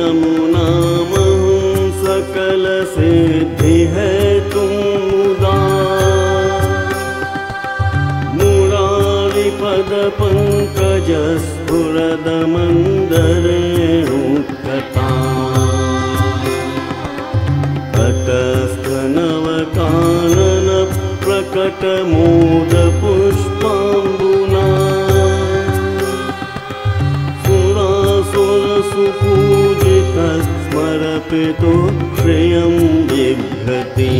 यमुना महं सकल सिद्धि है तुम मुरारी पद पंकज स्फुरद मंदरेणुकता तटस्थ नव कानन प्रकट मोद पुष्पांबुना सुरासुर सुपूजित स्मरपितो श्रियं बिभ्रति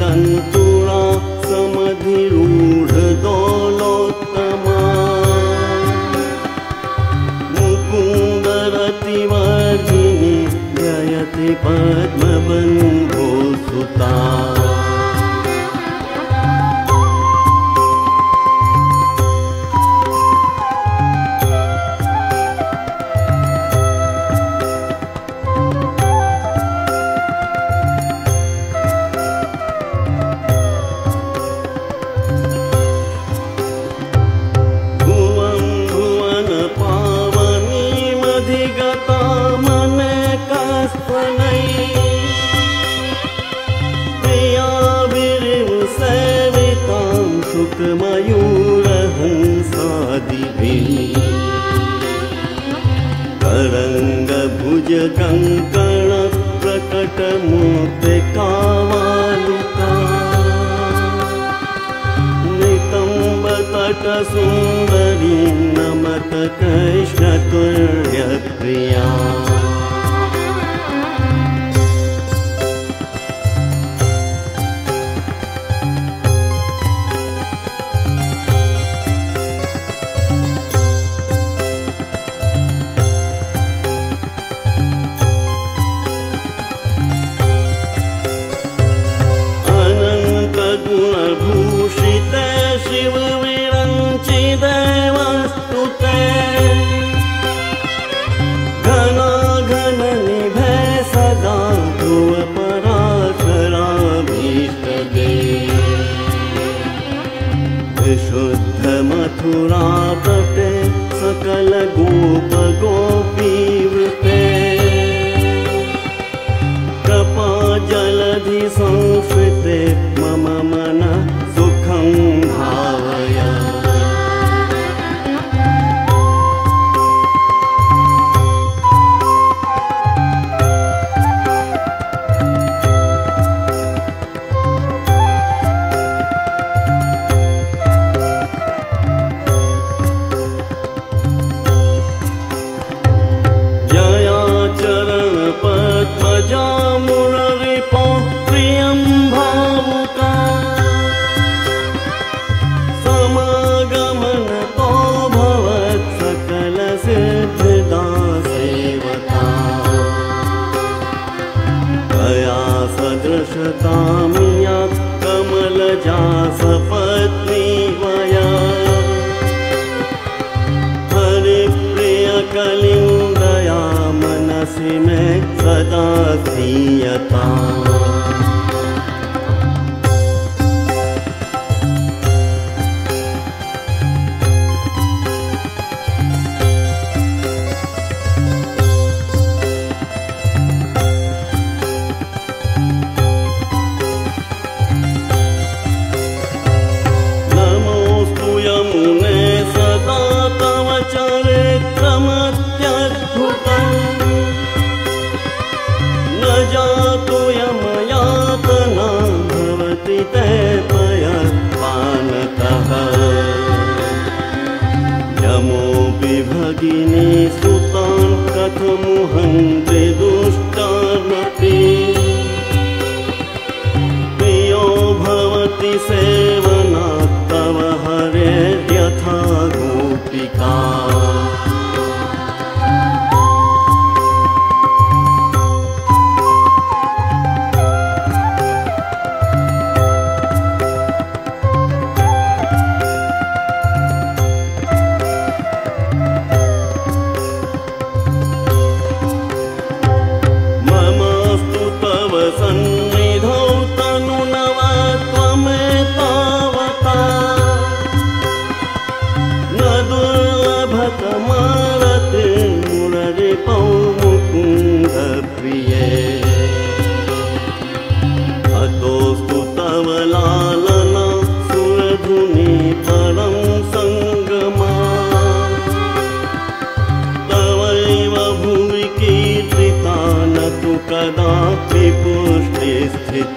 दंतुरा समधिरूढ़ दौलोत्तमा मुकुंदरतिवर्धिनी जयति पद्मबंधो सुता तरंग भुज कंकण प्रकट मोक्ति कावालुका नितंब तट सुंदरी नमत कृष्ण तुल्य प्रिया शिव विरंचित वस्तुते घना घन निभय सदा ध्रुव पराशराभीष्ट दे विशुद्ध मथुरा तटे सकल गोप गोपी वृते कृपा जलधि संस्कृते मम मन सुखं भावय जया चरण पद्मजा मुररिपो प्रियं भावुका समागमन तो भवत् सकल सिद्धदा सेवता दया सदृशतामिया कमलजा सपत्नी वया हरिप्रिय कलिंदया मनसि में सदा धीयता भगिनी सुतान् कथमुहन्ति दुष्टानपि विपुष्टिस्थितैः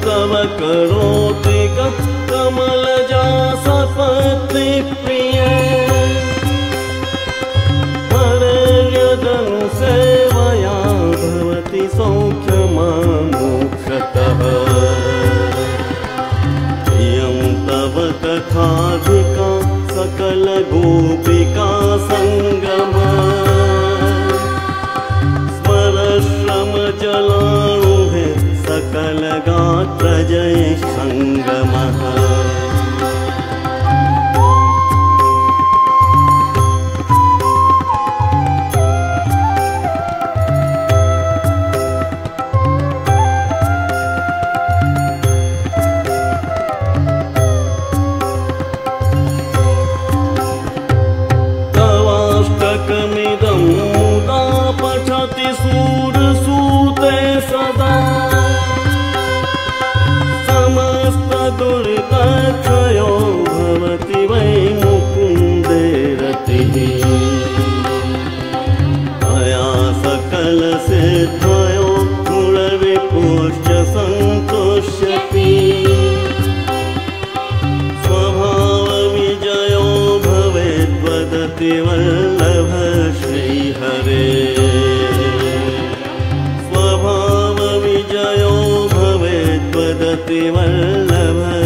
तव करोति कमलजा सपत्ति प्रिय हरेर्यदनु सेवया भवति सौख्यमामोक्षतः इयं तव कथाधिका सकलगोपिका सङ्गमा स्मरश्रमजलाणुहे सकलगात्रजय सङ्गमः तवाष्टकमिदं मुदा पठति सूरसूते सदा दुरितक्षयो भवति वै मुकुन्दे रतिः मया सकलसिद्धयो गुणविपुश्च सन्तुष्यति स्वभावविजयो भवेद्वदति वल्लभ श्रीहरे स्वभावविजयो भवेद्वदति वल्लभ